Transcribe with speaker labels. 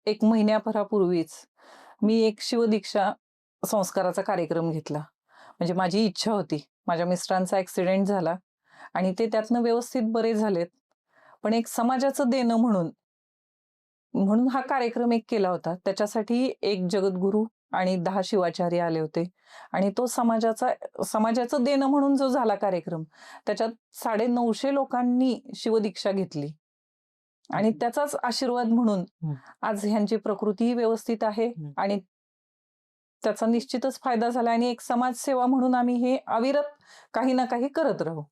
Speaker 1: एक महिन्याभरापूर्वीच मी एक शिवदीक्षा संस्काराचा कार्यक्रम घेतला. म्हणजे माझी इच्छा होती. माझ्या मिस्टरांचा ॲक्सिडेंट झाला आणि ते त्यातनं व्यवस्थित बरे झालेत. पण एक समाजाचं देणं म्हणून म्हणून हा कार्यक्रम एक केला होता. त्याच्यासाठी एक जगद्गुरू आणि 10 शिवाचार्य आले होते आणि तो समाजाचं देणं म्हणून जो झाला कार्यक्रम, त्याच्यात 950 लोकांनी शिवदीक्षा घेतली आणि त्याचाच आशीर्वाद म्हणून
Speaker 2: हं,
Speaker 1: आज ह्यांची प्रकृतीही व्यवस्थित आहे
Speaker 2: हं.
Speaker 1: आणि त्याचा निश्चितच फायदा झाला आणि एक समाजसेवा म्हणून आम्ही हे अविरत काही ना काही करत राहू.